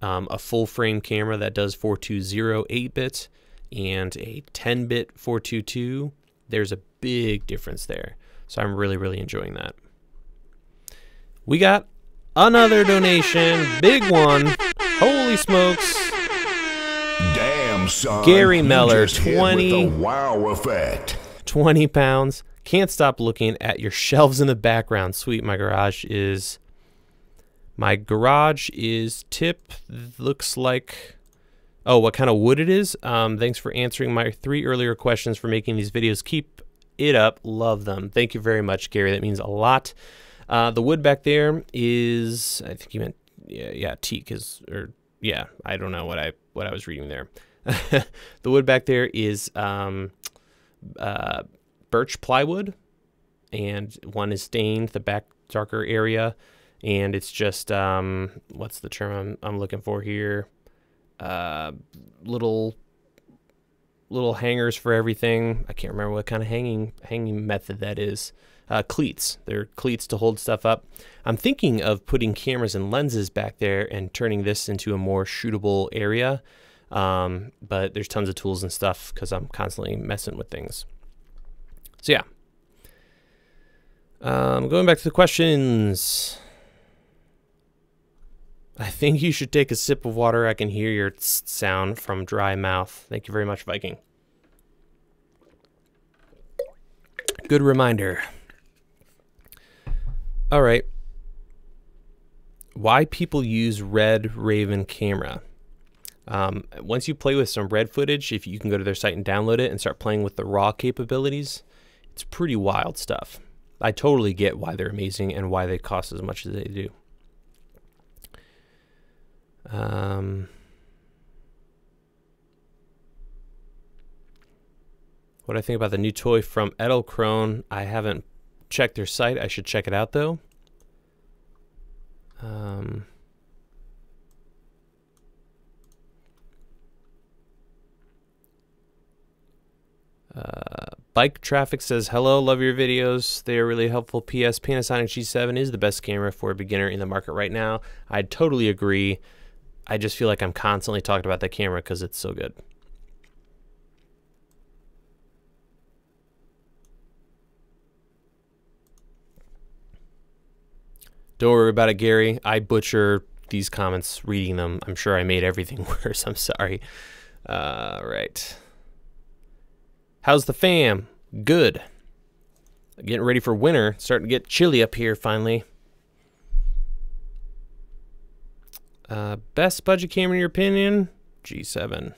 a full-frame camera that does 420 8-bit and a 10-bit 422, there's a big difference there. So I'm really, really enjoying that. We got another donation, big one. Holy smokes. Damn, son. Gary Meller, with the wow effect. 20 pounds. Can't stop looking at your shelves in the background. Sweet, my garage is tip. Looks like Oh, what kind of wood it is? Thanks for answering my 3 earlier questions, for making these videos. Keep it up. Love them. Thank you very much, Gary. That means a lot. The wood back there is, I think you meant, yeah, teak is, or yeah, I don't know what I was reading there. The wood back there is birch plywood, and one is stained, the back darker area, and it's just what's the term I'm looking for here? Little hangers for everything. I can't remember what kind of hanging method that is. Cleats. They're cleats to hold stuff up. I'm thinking of putting cameras and lenses back there and turning this into a more shootable area. But there's tons of tools and stuff because I'm constantly messing with things. So yeah. Going back to the questions. I think you should take a sip of water. I can hear your tss sound from dry mouth. Thank you very much, Viking. Good reminder. All right. Why people use Red Raven camera? Once you play with some Red footage, if you can go to their site and download it and start playing with the raw capabilities, it's pretty wild stuff. I totally get why they're amazing and why they cost as much as they do. What I think about the new toy from Edelkrone, I haven't checked their site. I should check it out though. Bike Traffic says, hello, love your videos. They are really helpful. PS, Panasonic G7 is the best camera for a beginner in the market right now. I totally agree. I just feel like I'm constantly talking about that camera because it's so good. Don't worry about it, Gary. I butcher these comments reading them. I'm sure I made everything worse. I'm sorry. Right. How's the fam? Good. Getting ready for winter. Starting to get chilly up here finally. Best budget camera in your opinion? G7.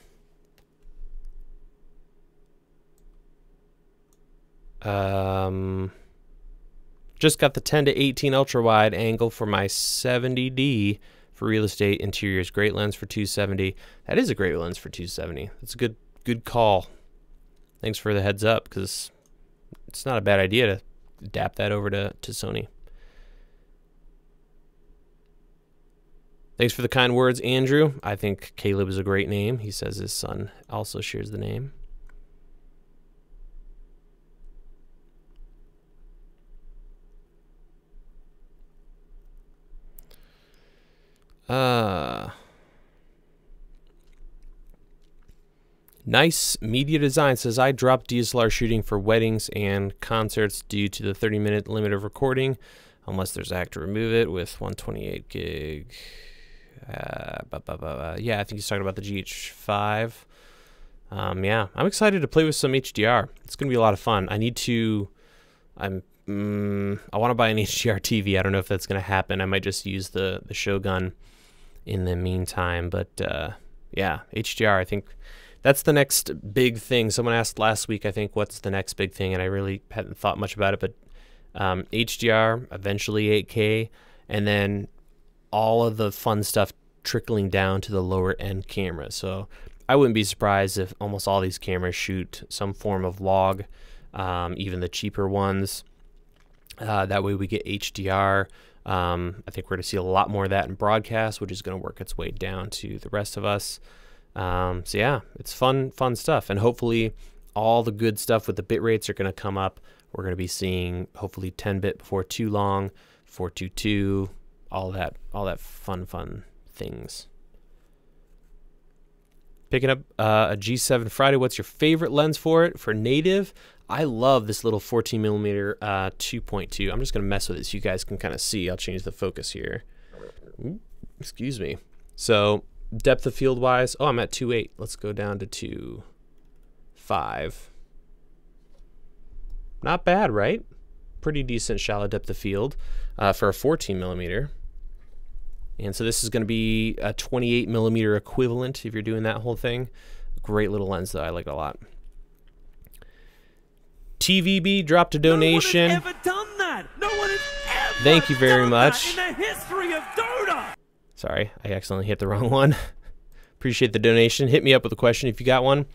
Just got the 10 to 18 ultra wide angle for my 70D for real estate interiors. Great lens for 270. That is a great lens for 270. That's a good call. Thanks for the heads up, because it's not a bad idea to adapt that over to Sony. Thanks for the kind words, Andrew. I think Caleb is a great name. He says his son also shares the name. Nice Media Design says, I dropped DSLR shooting for weddings and concerts due to the 30-minute limit of recording, unless there's a hack to remove it with 128 gig. Yeah, I think he's talking about the GH5. Yeah, I'm excited to play with some HDR. It's going to be a lot of fun. I want to buy an HDR TV. I don't know if that's going to happen. I might just use the Shogun in the meantime. But yeah, HDR, I think that's the next big thing. Someone asked last week, I think, what's the next big thing? And I really hadn't thought much about it. But HDR, eventually 8K, and then all of the fun stuff trickling down to the lower end camera. So I wouldn't be surprised if almost all these cameras shoot some form of log, even the cheaper ones. That way we get HDR. I think we're going to see a lot more of that in broadcast, which is going to work its way down to the rest of us. So yeah, it's fun stuff. And hopefully all the good stuff with the bit rates are going to come up. We're going to be seeing hopefully 10-bit before too long, 422, all that fun things. Picking up a G7 Friday. What's your favorite lens for it? For native, I love this little 14mm 2.2. I'm just going to mess with it so you guys can kind of see. I'll change the focus here. Ooh, excuse me. So depth of field wise, oh, I'm at 2.8. Let's go down to 2.5. Not bad, right? Pretty decent shallow depth of field for a 14mm. And so this is going to be a 28 millimeter equivalent if you're doing that whole thing. Great little lens though, I like it a lot. TVB dropped a donation. No one has ever done that. No one has ever Thank you very done much. that in the history of Dota. Sorry, I accidentally hit the wrong one. Appreciate the donation. Hit me up with a question if you got one.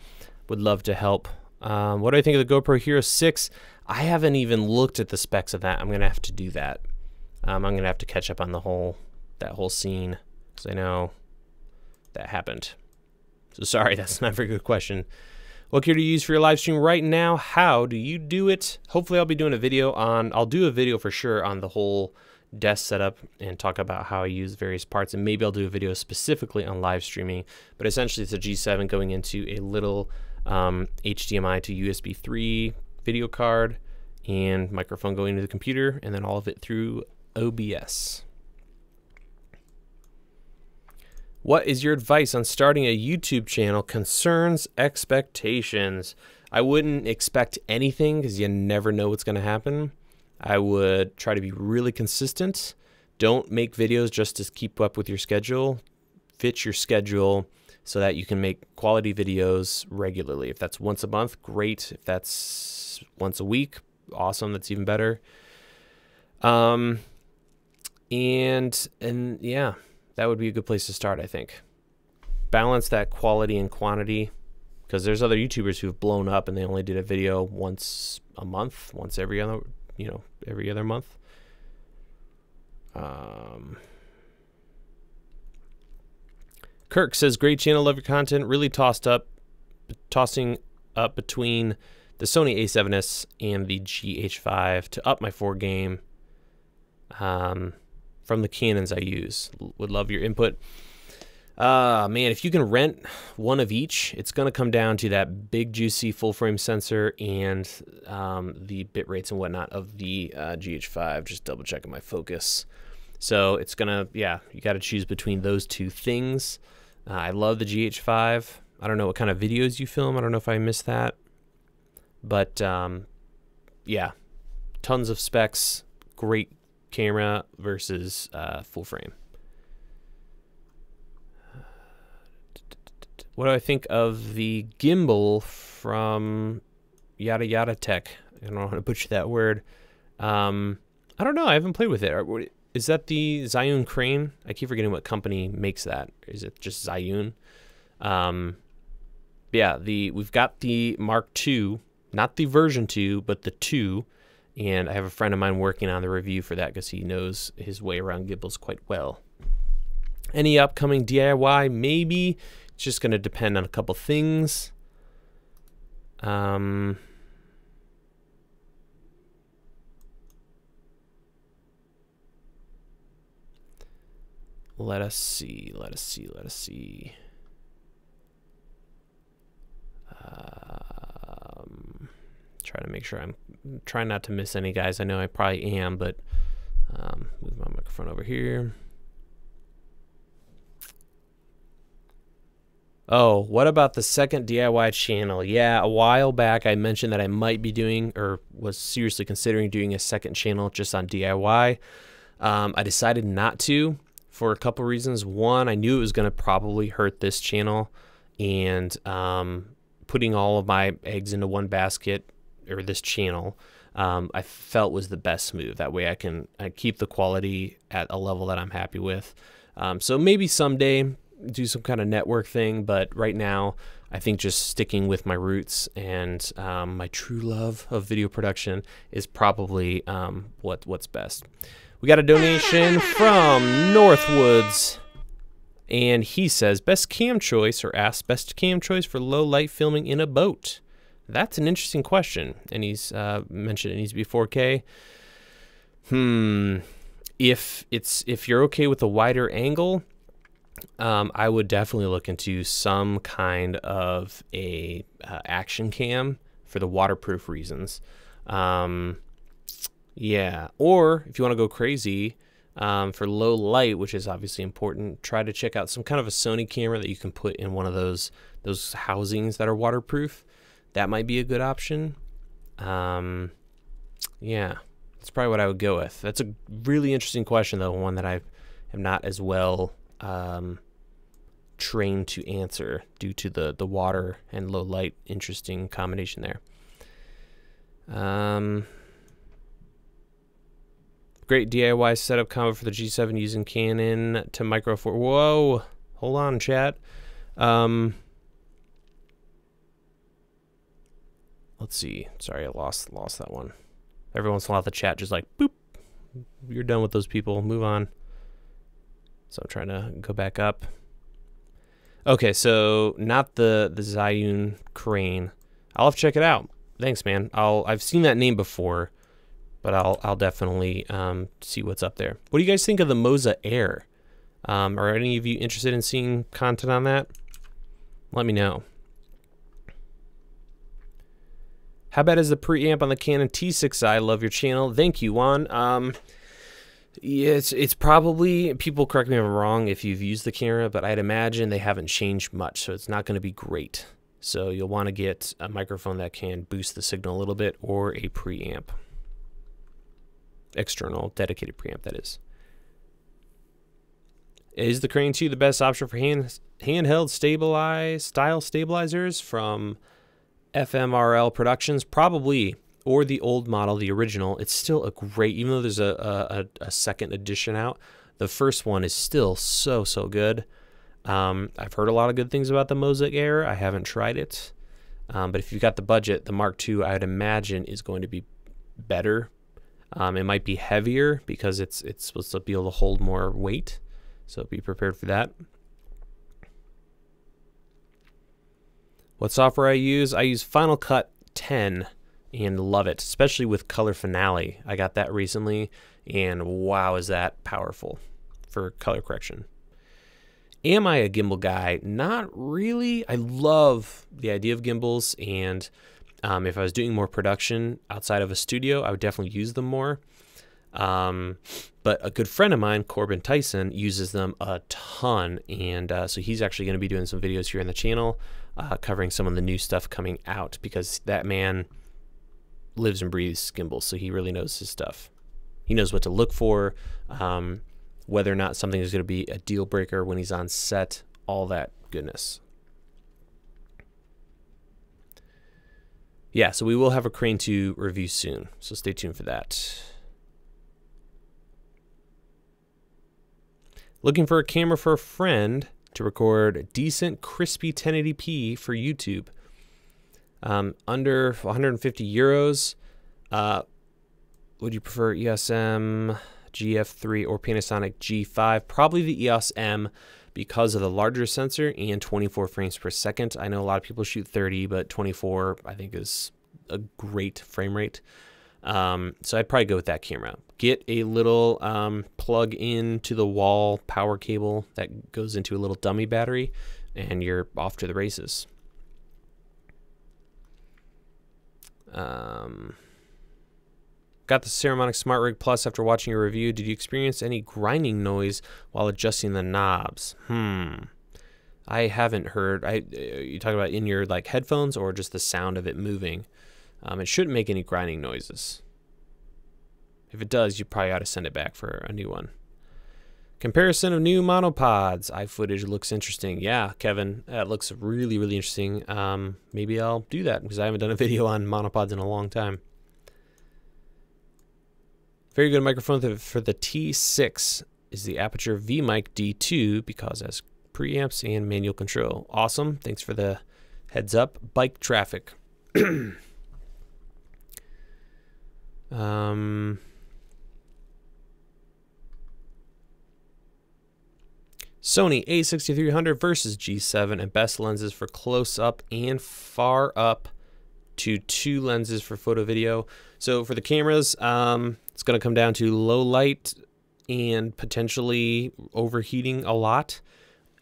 Would love to help. What do I think of the GoPro Hero 6? I haven't even looked at the specs of that. I'm gonna have to do that. I'm gonna have to catch up on that whole scene, because I know that happened. So sorry, that's not a very good question. What gear do you use for your live stream right now? How do you do it? Hopefully I'll be doing a video on, I'll do a video for sure on the whole desk setup and talk about how I use various parts, and maybe I'll do a video specifically on live streaming. But essentially it's a G7 going into a little HDMI to USB 3 video card and microphone going into the computer, and then all of it through OBS. What is your advice on starting a YouTube channel? Concerns, expectations. I wouldn't expect anything because you never know what's going to happen. I would try to be really consistent. Don't make videos just to keep up with your schedule. Fit your schedule so that you can make quality videos regularly. If that's once a month, great. If that's once a week, awesome. That's even better. And yeah, that would be a good place to start, I think. Balance that quality and quantity, because there's other YouTubers who've blown up and they only did a video once a month, once every other, every other month. Kirk says, great channel, love your content, really tossing up between the Sony A7S and the GH5 to up my 4 game from the Canons I use. Would love your input. Man, if you can rent one of each, it's going to come down to that big, juicy full-frame sensor and the bit rates and whatnot of the GH5. Just double-checking my focus. So it's going to, yeah, you got to choose between those two things. I love the GH5. I don't know what kind of videos you film. I don't know if I missed that. But, yeah, tons of specs, great camera versus full frame. What do I think of the gimbal from Yada Yada Tech? I don't know how to butcher that word. I don't know. I haven't played with it. Is that the Zhiyun crane? I keep forgetting what company makes that. Is it just Zhiyun? Yeah, we've got the Mark II, not the version 2, but the 2. And I have a friend of mine working on the review for that because he knows his way around gimbals quite well. Any upcoming DIY? Maybe. It's just going to depend on a couple things. Let us see. Try to make sure I'm trying not to miss any guys. I know I probably am, but move my microphone over here. Oh, what about the second DIY channel? Yeah, a while back I mentioned that I might be doing, or was seriously considering doing, a second channel just on DIY. I decided not to for a couple reasons. One, I knew it was going to probably hurt this channel, and putting all of my eggs into one basket, or this channel, I felt was the best move. That way I keep the quality at a level that I'm happy with. So maybe someday do some kind of network thing, but right now I think just sticking with my roots and my true love of video production is probably what's best. We got a donation from Northwoods, and he says, best cam choice, or asks best cam choice for low light filming in a boat. That's an interesting question, and he's mentioned it needs to be 4K. If you're okay with a wider angle, I would definitely look into some kind of a action cam for the waterproof reasons. Yeah, or if you want to go crazy for low light, which is obviously important, try to check out some kind of a Sony camera that you can put in one of those housings that are waterproof. That might be a good option. Yeah, that's probably what I would go with. That's a really interesting question, though, one that I am not as well trained to answer due to the water and low light. Interesting combination there. Great DIY setup combo for the G7 using Canon to Micro Four. Whoa, hold on, chat. Let's see. Sorry, I lost that one. Every once in a while, the chat just like boop. You're done with those people. Move on. So I'm trying to go back up. Okay, so not the Zhiyun crane. I'll have to check it out. Thanks, man. I've seen that name before, but I'll definitely see what's up there. What do you guys think of the Moza Air? Are any of you interested in seeing content on that? Let me know. How bad is the preamp on the Canon T6i? Love your channel. Thank you, Juan. Yeah, it's probably, people correct me if I'm wrong if you've used the camera, but I'd imagine they haven't changed much, so it's not going to be great. So you'll want to get a microphone that can boost the signal a little bit, or a preamp. External, dedicated preamp, that is. Is the Crane 2 the best option for handheld style stabilizers from FMRL Productions? Probably. Or the old model, the original. It's still a great, even though there's a second edition out, the first one is still so good. I've heard a lot of good things about the Moza Air. I haven't tried it. But if you've got the budget, the Mark II, I would imagine, is going to be better. It might be heavier because it's supposed to be able to hold more weight. So be prepared for that. What software I use? I use Final Cut 10 and love it, especially with Color Finale. I got that recently, and wow, is that powerful for color correction. Am I a gimbal guy? Not really. I love the idea of gimbals, and if I was doing more production outside of a studio, I would definitely use them more. But a good friend of mine, Corbin Tyson, uses them a ton, and so he's actually going to be doing some videos here on the channel covering some of the new stuff coming out, because that man lives and breathes gimbals, so he really knows his stuff. He knows what to look for, whether or not something is going to be a deal breaker when he's on set, all that goodness. Yeah, so we will have a Crane 2 review soon, so stay tuned for that. Looking for a camera for a friend to record decent, crispy 1080p for YouTube. Under 150 euros. Would you prefer EOS M, GF3, or Panasonic G5? Probably the EOS M, because of the larger sensor and 24 frames per second. I know a lot of people shoot 30, but 24 I think is a great frame rate. So I'd probably go with that camera. Get a little plug into the wall power cable that goes into a little dummy battery, and you're off to the races. Got the Ceramonic Smart Rig Plus after watching your review. Did you experience any grinding noise while adjusting the knobs? I haven't heard. You talking about in your like headphones, or just the sound of it moving? It shouldn't make any grinding noises. If it does, you probably ought to send it back for a new one. Comparison of new monopods. iFootage looks interesting. Yeah, Kevin, that looks really interesting. Maybe I'll do that, because I haven't done a video on monopods in a long time. Very good microphone for the T6 is the Aperture VMic D2, because it has preamps and manual control. Awesome. Thanks for the heads up. Bike traffic. Sony A6300 versus G7, and best lenses for close up and far up to 2 lenses for photo video. So for the cameras, it's going to come down to low light and potentially overheating a lot,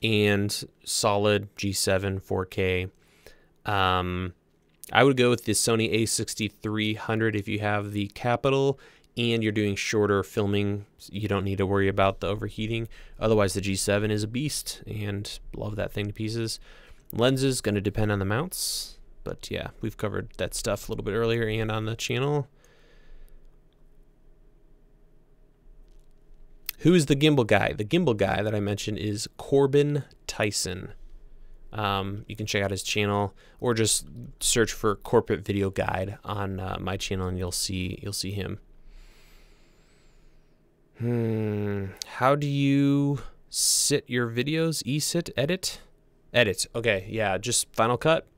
and solid G7 4K. I would go with the Sony A6300 if you have the Capital and you're doing shorter filming. You don't need to worry about the overheating. Otherwise, the G7 is a beast, and love that thing to pieces. Lenses going to depend on the mounts, but yeah, we've covered that stuff a little bit earlier and on the channel. Who is the gimbal guy? The gimbal guy that I mentioned is Corbin Tyson. You can check out his channel or just search for Corporate Video Guide on my channel, and you'll see him. How do you sit your videos? E-sit, edit? Edit. Okay, yeah, just Final Cut.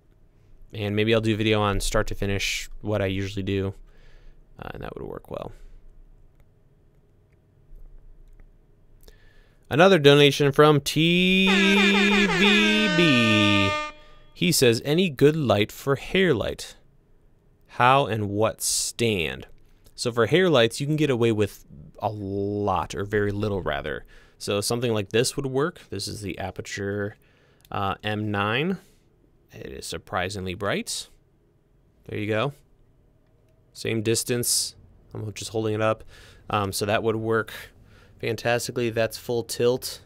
And maybe I'll do a video on start to finish, what I usually do, and that would work well. Another donation from TVB. He says, any good light for hair light? How and what stand? So for hair lights, you can get away with a lot, or very little rather. So something like this would work. This is the Aperture M9. It is surprisingly bright. There you go. Same distance. I'm just holding it up. So that would work fantastically. That's full tilt.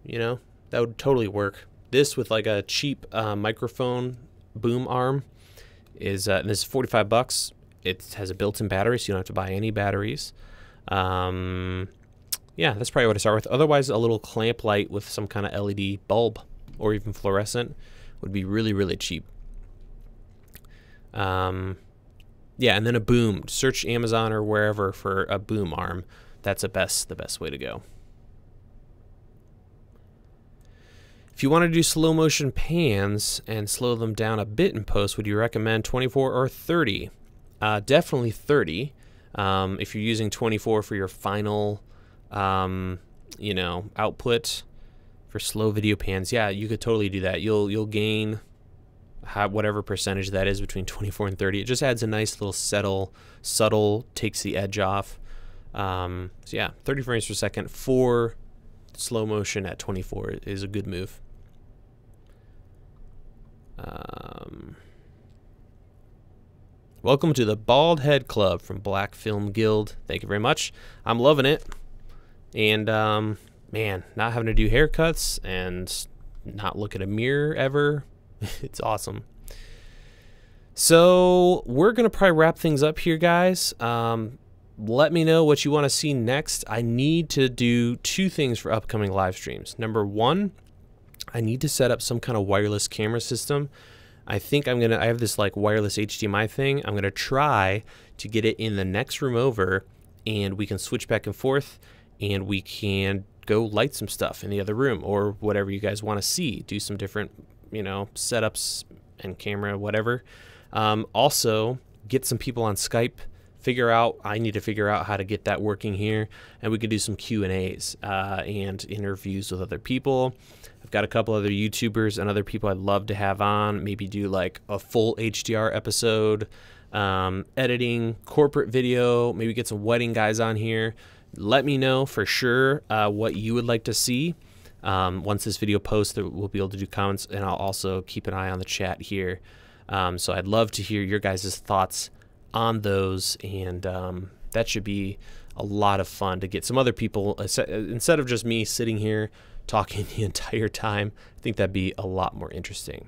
You know, that would totally work. This with like a cheap microphone boom arm is and this is $45. It has a built-in battery, so you don't have to buy any batteries. Yeah, that's probably what I start with. Otherwise, a little clamp light with some kind of LED bulb or even fluorescent would be really, really cheap. Yeah, and then a boom. Search Amazon or wherever for a boom arm. That's the best way to go. If you want to do slow motion pans and slow them down a bit in post, would you recommend 24 or 30? Definitely 30. If you're using 24 for your final, you know, output for slow video pans, yeah, you could totally do that. You'll gain whatever percentage that is between 24 and 30. It just adds a nice little subtle, takes the edge off. So yeah, 30 frames per second for slow motion at 24 is a good move. Welcome to the Bald Head Club from Black Film Guild. Thank you very much. I'm loving it. And man, not having to do haircuts and not look at a mirror ever. It's awesome. So we're going to probably wrap things up here, guys. Let me know what you want to see next. I need to do 2 things for upcoming live streams. Number 1, I need to set up some kind of wireless camera system. I think I have this like wireless HDMI thing. I'm going to try to get it in the next room over, and we can switch back and forth, and we can go light some stuff in the other room or whatever you guys want to see. Do some different, you know, setups and camera, whatever. Also, get some people on Skype. I need to figure out how to get that working here, and we could do some Q&As and interviews with other people. I've got a couple other YouTubers and other people I'd love to have on, maybe do like a full HDR episode, editing, corporate video, maybe get some wedding guys on here. Let me know for sure what you would like to see. Once this video posts, we'll be able to do comments, and I'll also keep an eye on the chat here. So I'd love to hear your guys' thoughts on those, and that should be a lot of fun to get some other people instead of just me sitting here talking the entire time. I think that'd be a lot more interesting.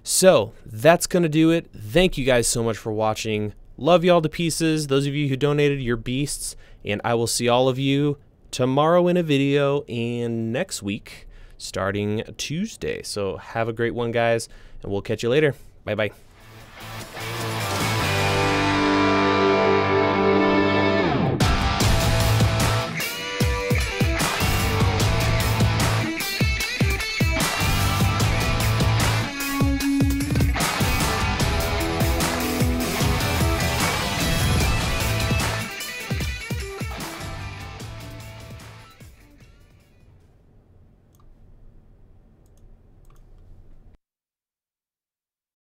So that's gonna do it. Thank you guys so much for watching. Love y'all to pieces. Those of you who donated, you're beasts, and I will see all of you tomorrow in a video and next week starting Tuesday. So have a great one, guys, and we'll catch you later. Bye bye.